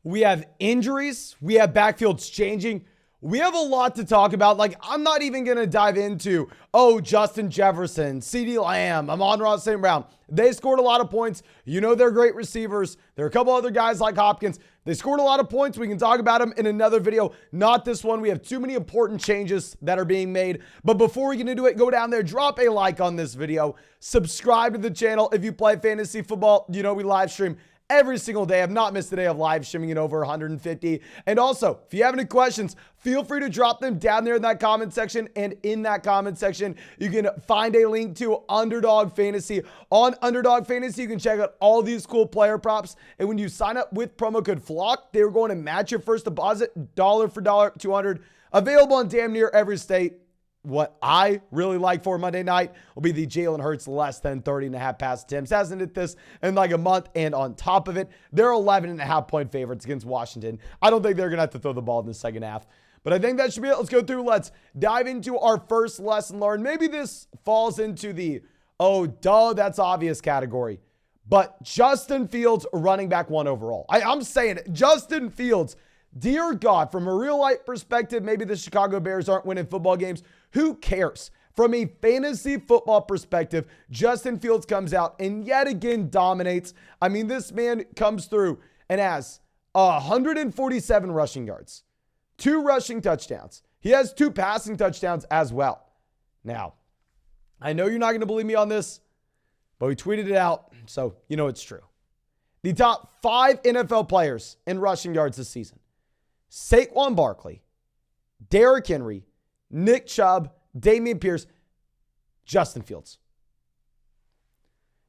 We have injuries. We have backfields changing. We have a lot to talk about. Like, I'm not even going to dive into, Justin Jefferson, CeeDee Lamb, Amon-Ra St. Brown. They scored a lot of points. You know they're great receivers. There are a couple other guys like Hopkins. They scored a lot of points. We can talk about them in another video. Not this one. We have too many important changes that are being made. But before we get into it, go down there, drop a like on this video. Subscribe to the channel if you play fantasy football. You know we live stream every single day. I've not missed a day of live streaming in over 150. And also, if you have any questions, feel free to drop them down there in that comment section. And in that comment section, you can find a link to Underdog Fantasy. On Underdog Fantasy, you can check out all these cool player props. And when you sign up with promo code FLOCK, they're going to match your first deposit, dollar for dollar, $200. Available in damn near every state. What I really like for Monday night will be the Jalen Hurts less than 30.5 pass attempts. Hasn't hit this in like a month. And on top of it, they're 11.5 point favorites against Washington. I don't think they're going to have to throw the ball in the second half. But I think that should be it. Let's go through. Let's dive into our first lesson learned. Maybe this falls into the, that's obvious category. But Justin Fields, running back 1 overall. I'm saying it. Justin Fields, dear God, from a real life perspective, maybe the Chicago Bears aren't winning football games. Who cares? From a fantasy football perspective, Justin Fields comes out and yet again dominates. I mean, this man comes through and has 147 rushing yards, 2 rushing touchdowns. He has 2 passing touchdowns as well. Now, I know you're not going to believe me on this, but we tweeted it out, so you know it's true. The top 5 NFL players in rushing yards this season: Saquon Barkley, Derrick Henry, Nick Chubb, Dameon Pierce, Justin Fields.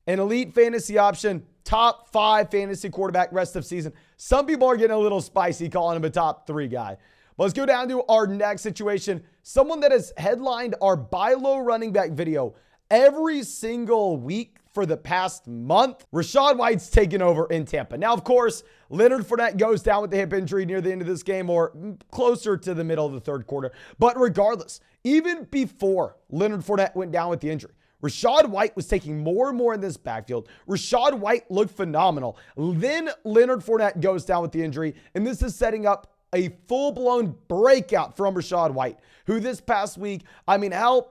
An elite fantasy option, top 5 fantasy quarterback rest of season. Some people are getting a little spicy calling him a top 3 guy. But let's go down to our next situation. Someone that has headlined our buy low running back video every single week for the past month. Rashad White's taken over in Tampa. Now, of course, Leonard Fournette goes down with the hip injury near the end of this game, or closer to the middle of the third quarter. But regardless, even before Leonard Fournette went down with the injury, Rashad White was taking more and more in this backfield. Rashad White looked phenomenal. Then Leonard Fournette goes down with the injury, and this is setting up a full-blown breakout from Rashad White, who this past week,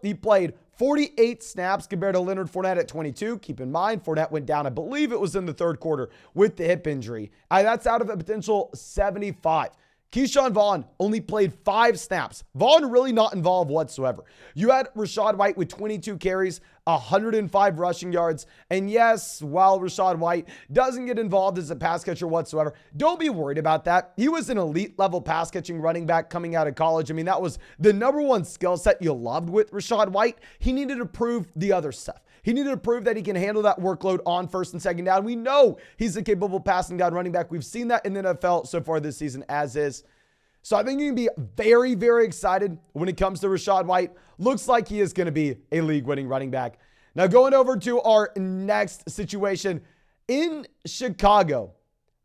he played 48 snaps compared to Leonard Fournette at 22. Keep in mind, Fournette went down, I believe it was in the third quarter with the hip injury. That's out of a potential 75. Keyshawn Vaughn only played 5 snaps. Vaughn really not involved whatsoever. You had Rashad White with 22 carries, 105 rushing yards. And yes, while Rashad White doesn't get involved as a pass catcher whatsoever, don't be worried about that. He was an elite level pass catching running back coming out of college. That was the number one skill set you loved with Rashad White. He needed to prove the other stuff. He needed to prove that he can handle that workload on first and second down. We know he's a capable passing down running back. We've seen that in the NFL so far this season as is. So I think you can be very, very excited when it comes to Rashad White. Looks like he is going to be a league-winning running back. Now going over to our next situation in Chicago.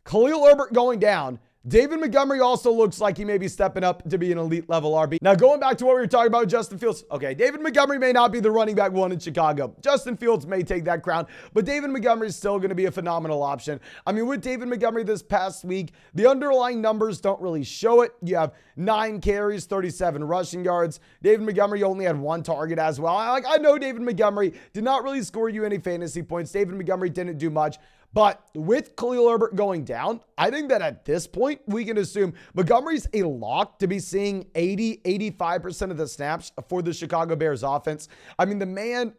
Khalil Herbert going down. David Montgomery also looks like he may be stepping up to be an elite level RB. Now, going back to what we were talking about with Justin Fields. Okay, David Montgomery may not be the running back 1 in Chicago. Justin Fields may take that crown, but David Montgomery is still going to be a phenomenal option. With David Montgomery this past week, the underlying numbers don't really show it. You have 9 carries, 37 rushing yards. David Montgomery only had 1 target as well. I know David Montgomery did not really score you any fantasy points. David Montgomery didn't do much. But with Khalil Herbert going down, I think that at this point, we can assume Montgomery's a lock to be seeing 85% of the snaps for the Chicago Bears offense. The man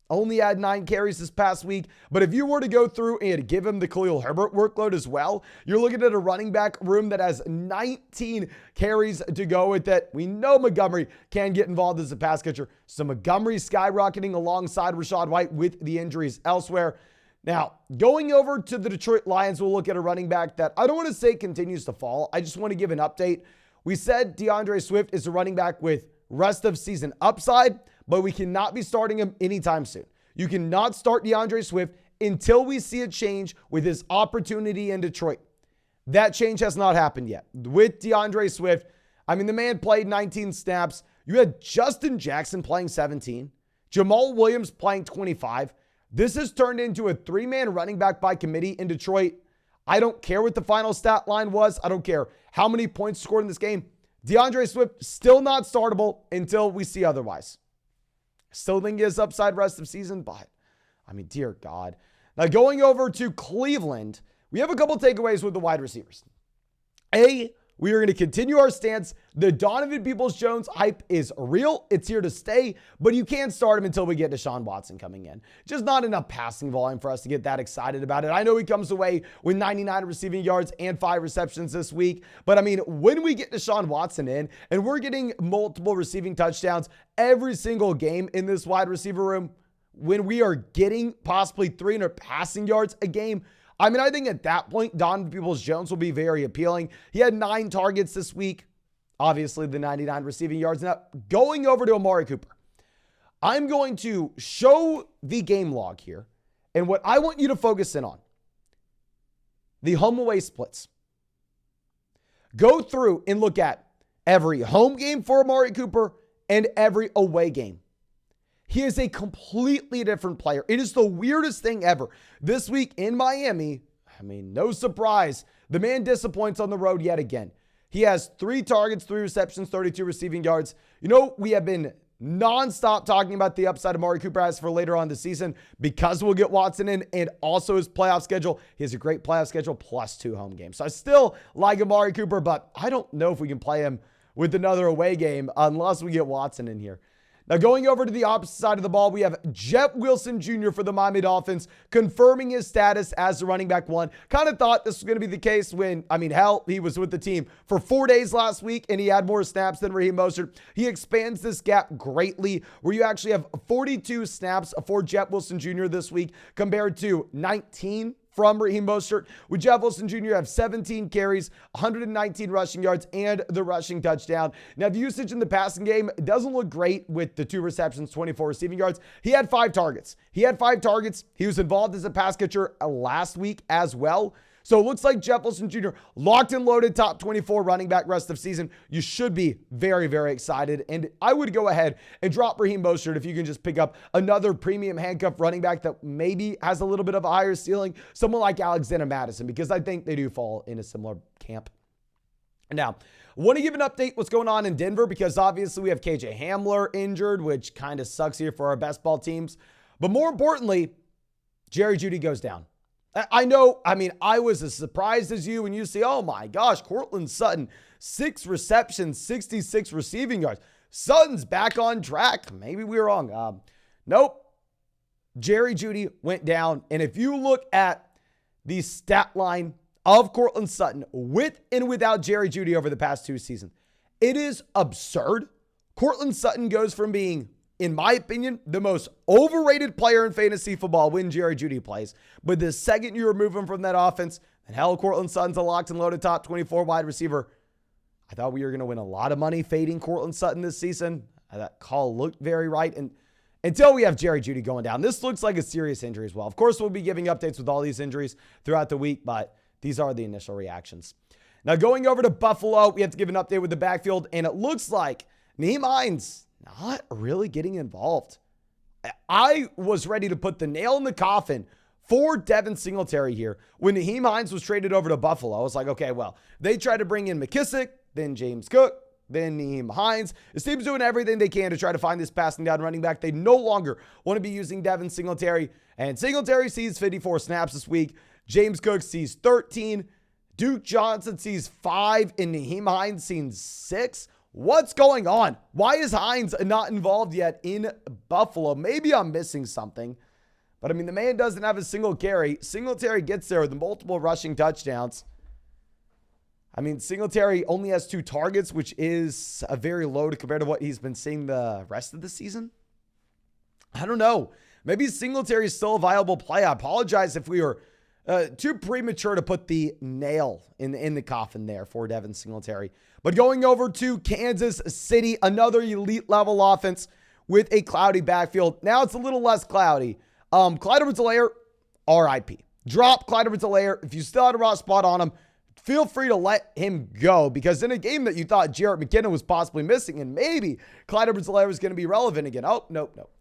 only had 9 carries this past week. But if you were to go through and give him the Khalil Herbert workload as well, you're looking at a running back room that has 19 carries to go with it. We know Montgomery can get involved as a pass catcher. So Montgomery skyrocketing alongside Rashad White with the injuries elsewhere. Now, going over to the Detroit Lions, we'll look at a running back that I don't want to say continues to fall. I just want to give an update. We said DeAndre Swift is a running back with rest of season upside, but we cannot be starting him anytime soon. You cannot start DeAndre Swift until we see a change with his opportunity in Detroit. That change has not happened yet. With DeAndre Swift, the man played 19 snaps. You had Justin Jackson playing 17, Jamal Williams playing 25. This has turned into a 3-man running back by committee in Detroit. I don't care what the final stat line was. I don't care how many points scored in this game. DeAndre Swift still not startable until we see otherwise. Still think he has upside rest of season, but I mean, dear God. Now going over to Cleveland, we have a couple takeaways with the wide receivers. A, we are going to continue our stance. The Donovan Peoples-Jones hype is real. It's here to stay, but you can't start him until we get Deshaun Watson coming in. Just not enough passing volume for us to get that excited about it. I know he comes away with 99 receiving yards and 5 receptions this week, but I mean, when we get Deshaun Watson in and we're getting multiple receiving touchdowns every single game in this wide receiver room, when we are getting possibly 300 passing yards a game, I mean, I think at that point, Donovan Peoples-Jones will be very appealing. He had 9 targets this week. Obviously, the 99 receiving yards. Now, going over to Amari Cooper, I'm going to show the game log here. And what I want you to focus in on, the home-away splits. Go through and look at every home game for Amari Cooper and every away game. He is a completely different player. It is the weirdest thing ever. This week in Miami, I mean, no surprise, the man disappoints on the road yet again. He has 3 targets, 3 receptions, 32 receiving yards. You know, we have been nonstop talking about the upside Amari Cooper has for later on the season because we'll get Watson in and also his playoff schedule. He has a great playoff schedule plus 2 home games. So I still like Amari Cooper, but I don't know if we can play him with another away game unless we get Watson in here. Now, going over to the opposite side of the ball, we have Jeff Wilson Jr. for the Miami Dolphins, confirming his status as the running back 1. Kind of thought this was going to be the case when, I mean, hell, he was with the team for 4 days last week, and he had more snaps than Raheem Mostert. He expands this gap greatly, where you actually have 42 snaps for Jeff Wilson Jr. this week, compared to 19 from Raheem Mostert. With Jeff Wilson Jr., have 17 carries, 119 rushing yards, and the rushing touchdown. Now, the usage in the passing game doesn't look great with the 2 receptions, 24 receiving yards. He had 5 targets. He was involved as a pass catcher last week as well. So it looks like Jeff Wilson Jr. locked and loaded, top 24 running back rest of season. You should be very, very excited. And I would go ahead and drop Raheem Mostert if you can just pick up another premium handcuff running back that maybe has a little bit of a higher ceiling. Someone like Alexander Mattison, because I think they do fall in a similar camp. Now, I want to give an update what's going on in Denver, because obviously we have KJ Hamler injured, which kind of sucks here for our best ball teams. But more importantly, Jerry Jeudy goes down. I know, I mean, I was as surprised as you when you see, oh my gosh, Cortland Sutton, 6 receptions, 66 receiving yards. Sutton's back on track. Maybe we were wrong. Nope. Jerry Jeudy went down. And if you look at the stat line of Cortland Sutton with and without Jerry Jeudy over the past 2 seasons, it is absurd. Cortland Sutton goes from being, in my opinion, the most overrated player in fantasy football when Jerry Jeudy plays. But the second you remove him from that offense, and hell, Cortland Sutton's a locked and loaded top 24 wide receiver. I thought we were going to win a lot of money fading Cortland Sutton this season. That call looked very right. And until we have Jerry Jeudy going down, this looks like a serious injury as well. Of course, we'll be giving updates with all these injuries throughout the week, but these are the initial reactions. Now, going over to Buffalo, we have to give an update with the backfield, and it looks like Nyheim Hines not really getting involved. I was ready to put the nail in the coffin for Devin Singletary here. When Nyheim Hines was traded over to Buffalo, I was like, okay, well, they tried to bring in McKissick, then James Cook, then Nyheim Hines. This team's doing everything they can to try to find this passing down running back. They no longer want to be using Devin Singletary, and Singletary sees 54 snaps this week. James Cook sees 13. Duke Johnson sees 5, and Nyheim Hines sees 6. What's going on? Why is Hines not involved yet in Buffalo? Maybe I'm missing something. But I mean, the man doesn't have a single carry. Singletary gets there with multiple rushing touchdowns. I mean, Singletary only has 2 targets, which is a very low compared to what he's been seeing the rest of the season. I don't know. Maybe Singletary is still a viable play. I apologize if we were too premature to put the nail in the coffin there for Devin Singletary. But going over to Kansas City, another elite level offense with a cloudy backfield. Now it's a little less cloudy. Clyde Edwards-Helaire, RIP. Drop Clyde Edwards-Helaire. If you still had a raw spot on him, feel free to let him go, because in a game that you thought Jerick McKinnon was possibly missing and maybe Clyde Edwards-Helaire was going to be relevant again. Oh, nope.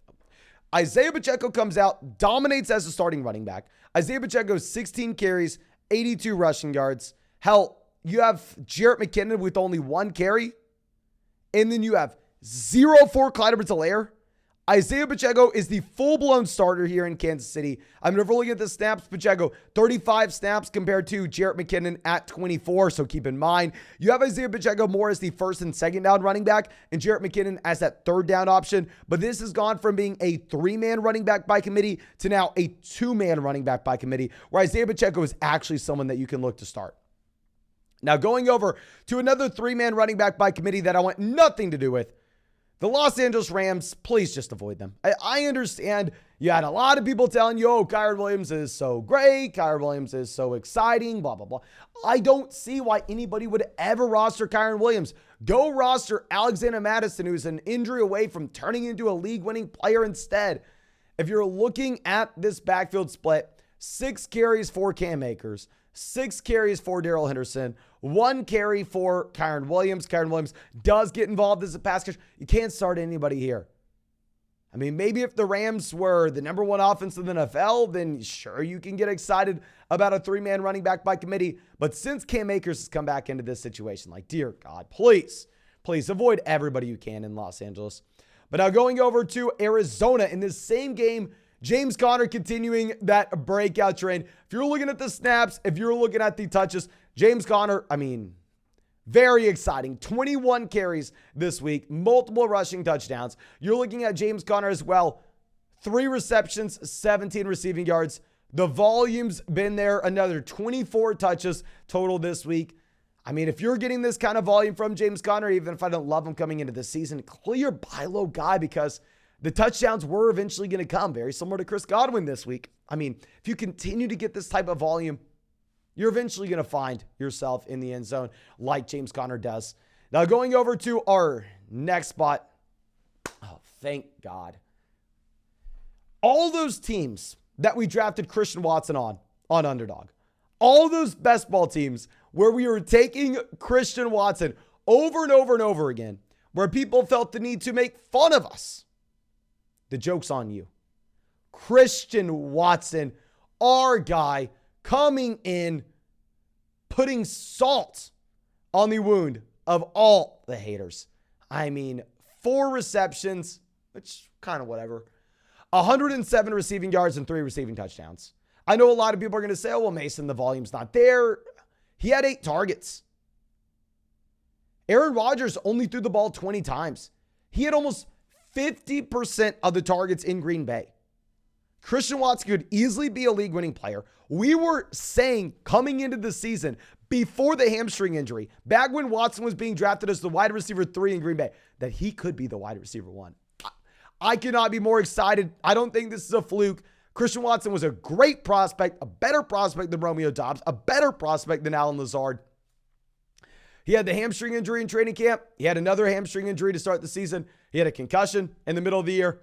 Isaiah Pacheco comes out, dominates as a starting running back. Isaiah Pacheco, 16 carries, 82 rushing yards. Hell, you have Jarrett McKinnon with only 1 carry. And then you have 0 for Clyde Edwards-Helaire. Isaiah Pacheco is the full-blown starter here in Kansas City. I mean, if we're looking at the snaps, Pacheco, 35 snaps compared to Jarrett McKinnon at 24. So keep in mind, you have Isaiah Pacheco more as the first and second down running back and Jarrett McKinnon as that third down option. But this has gone from being a 3-man running back by committee to now a 2-man running back by committee, where Isaiah Pacheco is actually someone that you can look to start. Now, going over to another 3-man running back by committee that I want nothing to do with, the Los Angeles Rams. Please just avoid them. I understand you had a lot of people telling you, oh, Kyren Williams is so great, Kyren Williams is so exciting, blah, blah, blah. I don't see why anybody would ever roster Kyren Williams. Go roster Alexander Mattison, who's an injury away from turning into a league-winning player instead. If you're looking at this backfield split, 6 carries for Cam Akers, 6 carries for Darrell Henderson, 1 carry for Kyren Williams. Kyren Williams does get involved as a pass catcher. You can't start anybody here. I mean, maybe if the Rams were the number 1 offense in the NFL, then sure, you can get excited about a 3-man running back by committee. But since Cam Akers has come back into this situation, like, dear God, please avoid everybody you can in Los Angeles. But now going over to Arizona in this same game, James Conner continuing that breakout trend. If you're looking at the snaps, if you're looking at the touches, James Conner, I mean, very exciting. 21 carries this week, multiple rushing touchdowns. You're looking at James Conner as well. 3 receptions, 17 receiving yards. The volume's been there. Another 24 touches total this week. I mean, if you're getting this kind of volume from James Conner, even if I don't love him coming into the season, clear buy low guy, because the touchdowns were eventually going to come, very similar to Chris Godwin this week. I mean, if you continue to get this type of volume, you're eventually going to find yourself in the end zone like James Conner does. Now going over to our next spot. Oh, thank God. All those teams that we drafted Christian Watson on Underdog, all those best ball teams where we were taking Christian Watson over and over and over again, where people felt the need to make fun of us. The joke's on you. Christian Watson, our guy, coming in, putting salt on the wound of all the haters. I mean, 4 receptions, which kind of whatever. 107 receiving yards and 3 receiving touchdowns. I know a lot of people are going to say, oh, well, Mason, the volume's not there. He had 8 targets. Aaron Rodgers only threw the ball 20 times. He had almost 50% of the targets in Green Bay. Christian Watson could easily be a league-winning player. We were saying coming into the season, before the hamstring injury, back when Watson was being drafted as the wide receiver 3 in Green Bay, that he could be the wide receiver 1. I cannot be more excited. I don't think this is a fluke. Christian Watson was a great prospect, a better prospect than Romeo Doubs, a better prospect than Allen Lazard. He had the hamstring injury in training camp. He had another hamstring injury to start the season. He had a concussion in the middle of the year.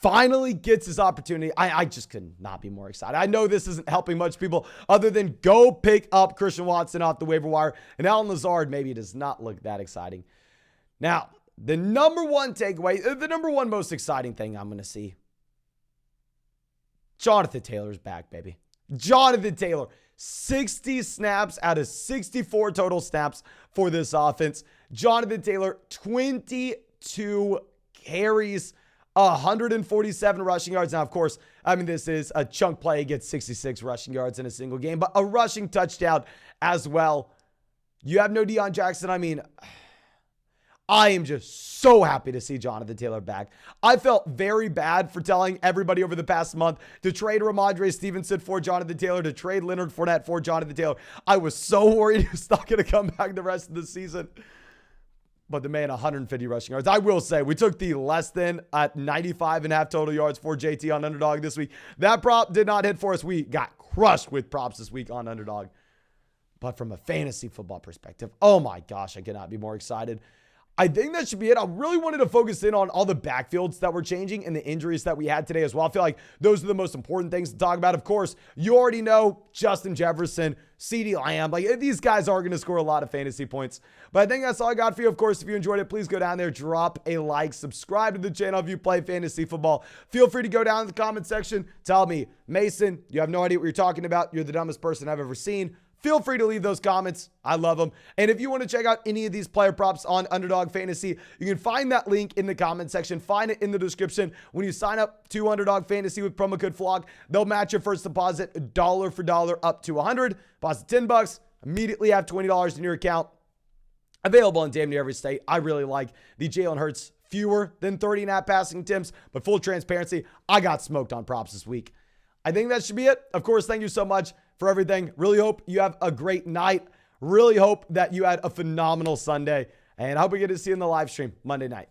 Finally gets his opportunity. I just could not be more excited. I know this isn't helping much people other than go pick up Christian Watson off the waiver wire. And Allen Lazard maybe does not look that exciting. Now, the number 1 takeaway, the number 1 most exciting thing I'm going to see. Jonathan Taylor's back, baby. Jonathan Taylor. 60 snaps out of 64 total snaps for this offense. Jonathan Taylor, 22 carries, 147 rushing yards. Now, of course, I mean, this is a chunk play. He gets 66 rushing yards in a single game, but a rushing touchdown as well. You have no Deion Jackson. I mean, I am just so happy to see Jonathan Taylor back. I felt very bad for telling everybody over the past month to trade Ramondre Stevenson for Jonathan Taylor, to trade Leonard Fournette for Jonathan Taylor. I was so worried he was not going to come back the rest of the season. But the man, 150 rushing yards. I will say, we took the less than at 95.5 total yards for JT on Underdog this week. That prop did not hit for us. We got crushed with props this week on Underdog. But from a fantasy football perspective, oh my gosh, I cannot be more excited. I think that should be it. I really wanted to focus in on all the backfields that were changing and the injuries that we had today as well. I feel like those are the most important things to talk about. Of course, you already know Justin Jefferson, CeeDee Lamb. Like, these guys are going to score a lot of fantasy points. But I think that's all I got for you. Of course, if you enjoyed it, please go down there, drop a like, subscribe to the channel if you play fantasy football. Feel free to go down in the comment section. Tell me, Mason, you have no idea what you're talking about. You're the dumbest person I've ever seen. Feel free to leave those comments. I love them. And if you want to check out any of these player props on Underdog Fantasy, you can find that link in the comment section. Find it in the description. When you sign up to Underdog Fantasy with promo code FLOG, they'll match your first deposit dollar for dollar up to $100. Deposit $10. Immediately have $20 in your account. Available in damn near every state. I really like the Jalen Hurts fewer than 30.5 passing attempts, but full transparency, I got smoked on props this week. I think that should be it. Of course, thank you so much for everything. Really hope you have a great night. Really hope that you had a phenomenal Sunday. And I hope we get to see you in the live stream Monday night.